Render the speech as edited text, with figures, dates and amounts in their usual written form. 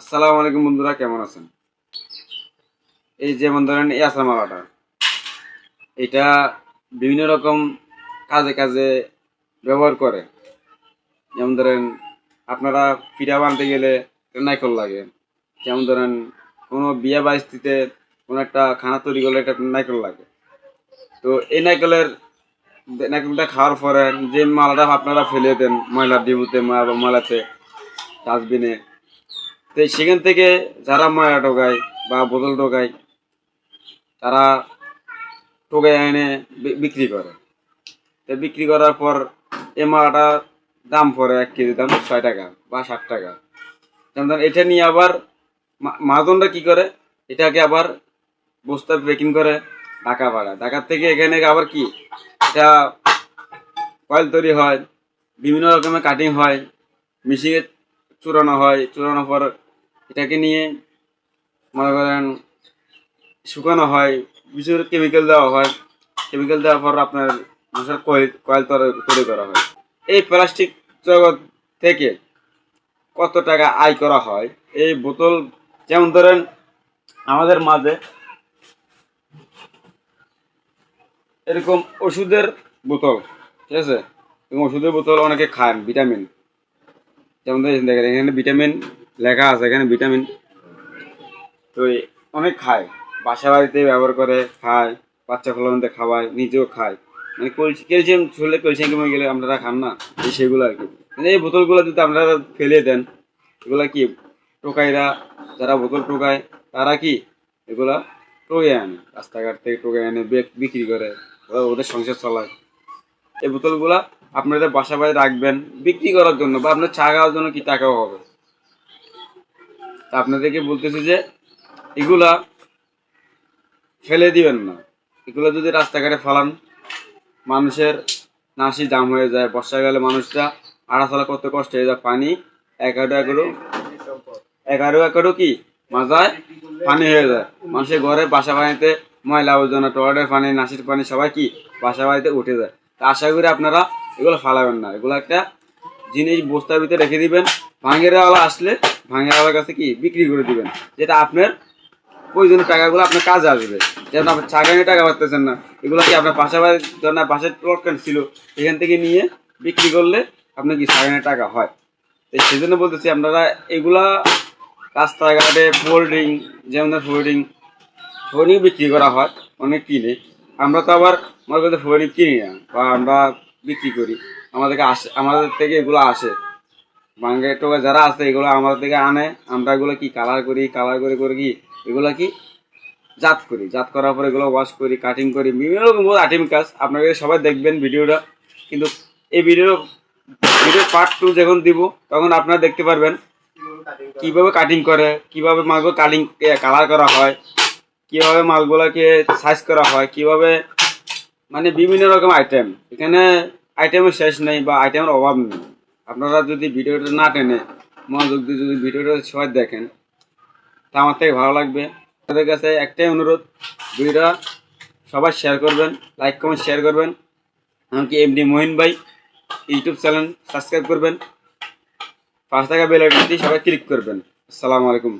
আসসালামু আলাইকুম বন্ধুরা, কেমন আছেন? এই যেমন ধরেন এই আচার মালাটা, এটা বিভিন্ন রকম কাজে কাজে ব্যবহার করে। যেমন ধরেন আপনারা পিঠা বানতে গেলে নারকেল লাগে। যেমন ধরেন কোনো বিয়ে বাড়িতে কোনো একটা খানা তৈরি করলে একটা নারকেল লাগে। তো এই নারকেলটা খাওয়ার পরে যে মালাটা আপনারা ফেলে দেন ময়লার ডিবুতে বা ময়লাতে, ডাস্টবিনে, তো সেখান থেকে যারা ময়লা টোকায় বা বোতল টোকায় তারা টোকায় এনে বিক্রি করে। তো বিক্রি করার পর এই মালাটার দাম পড়ে 1 কেজি দাম 6 টাকা বা 7 টাকা। যেমন ধরেন এটা নিয়ে আবার মহাজনরা কি করে, এটাকে আবার বস্তা প্যাকিং করে ঢাকা পাঠায়। ঢাকার থেকে এখানে আবার কি এটা কয়েল তৈরি হয়, বিভিন্ন রকমের কাটিং হয়, মেশিনে চুরানো হয়। চুরানোর পর এটাকে নিয়ে মনে করেন শুকানো হয়, কিছু কেমিক্যাল দেওয়া হয়। কেমিক্যাল দেওয়ার পর আপনার মানুষের কয়েল তৈরি করা হয়। এই প্লাস্টিক জগৎ থেকে কত টাকা আয় করা হয় এই বোতল। যেমন ধরেন আমাদের মাঝে এরকম ওষুধের বোতল, ঠিক আছে, এবং ওষুধের বোতল অনেকে খান, ভিটামিন। যেমন দেখেন এখানে ভিটামিন লেখা আছে, এখানে ভিটামিন। তো অনেক খায়, বাসা বাড়িতে ব্যবহার করে, খায়, বাচ্চা ফলানোতে খাওয়ায়, নিজেও খায়। মানে ক্যালসিয়াম শরীরে ক্যালসিয়াম কমে গেলে আপনারা খান না, এই সেগুলো আর কি। মানে এই বোতলগুলো যদি আপনারা ফেলে দেন, এগুলা কি টোকাইরা, যারা বোতল টোকায় তারা কি এগুলা টোকে আনে, রাস্তাঘাট থেকে টোকে এনে বিক্রি করে, ওরা ওদের সংসার চালায়। এই বোতলগুলা আপনাদের বাসা বাড়ি রাখবেন বিক্রি করার জন্য, বা আপনার চা খাওয়ার জন্য কি টাকাও হবে। তা আপনাদেরকে বলতেছি যে এগুলা ফেলে দিবেন না। এগুলো যদি রাস্তাঘাটে ফেলান, মানুষের নাসি জাম হয়ে যায়। বর্ষাকালে মানুষরা আড়াচলা করতে কষ্ট হয়ে যায়। পানি এগারো একরও কি মাজায় পানি হয়ে যায়। মানুষের ঘরে বাসা বাড়িতে ময়লা আবর্জনা, টয়লেটের পানি, নাসির পানি সবাই কি বাসা বাড়িতে উঠে যায়। তা আশা করি আপনারা এগুলো ফালাবেন না। এগুলো একটা জিনিস বস্তার ভিতরে রেখে দিবেন, ভাঙেরওয়ালা আসলে ভাঙেরওয়ালার কাছে কি বিক্রি করে দিবেন, যেটা আপনার প্রয়োজনীয় টাকাগুলো আপনার কাজে আসবে। যেমন আপনি চাগানে টাকা পাচ্ছেন না, এগুলো কি আপনার পাশাপাশি ধরেন পাশের প্লটকান ছিল, এখান থেকে নিয়ে বিক্রি করলে আপনার কি চাগানে টাকা হয়। সেই জন্য বলতেছি আপনারা এগুলা রাস্তাঘাটে কোল্ড ড্রিঙ্ক, যেমন ফোল্ডিং বিক্রি করা হয়, অনেক কিনে। আমরা তো আবার মনে করতে ফোল্ডিং কিনি না, বা আমরা বিক্রি করি, আমাদের থেকে এগুলো আসে। ভাঙ্গে টোকা যারা আছে এগুলো আমাদের থেকে আনে, আমরা এগুলো কি কালার করে কি এগুলো কি জাত করার পর এগুলো ওয়াশ করি, কাটিং করি, বিভিন্ন রকম আইটেম কাজ। আপনাকে সবাই দেখবেন ভিডিওটা, কিন্তু এই ভিডিও পার্ট 2 যখন দিব তখন আপনারা দেখতে পারবেন কিভাবে কাটিং করে, কিভাবে মালগুলো কালার করা হয়, কিভাবে মালগুলোকে সাইজ করা হয়, কিভাবে মানে বিভিন্ন রকম আইটেম। এখানে আইটেমের শেষ নেই বা আইটেমের অভাব নেই। আপনারা যদি ভিডিওটা না টেনে মনোযোগ দিয়ে যদি ভিডিওটা সবাই দেখেন, তা আমার থেকে ভালো লাগবে। আপনাদের কাছে একটাই অনুরোধ, ভিডিওটা সবাই শেয়ার করবেন, লাইক কমেন্ট শেয়ার করবেন। এমনকি এমডি মহিন ভাই ইউটিউব চ্যানেল সাবস্ক্রাইব করবেন, 5 টাকা বেল আইকনটি সবাই ক্লিক করবেন। আসসালামু আলাইকুম।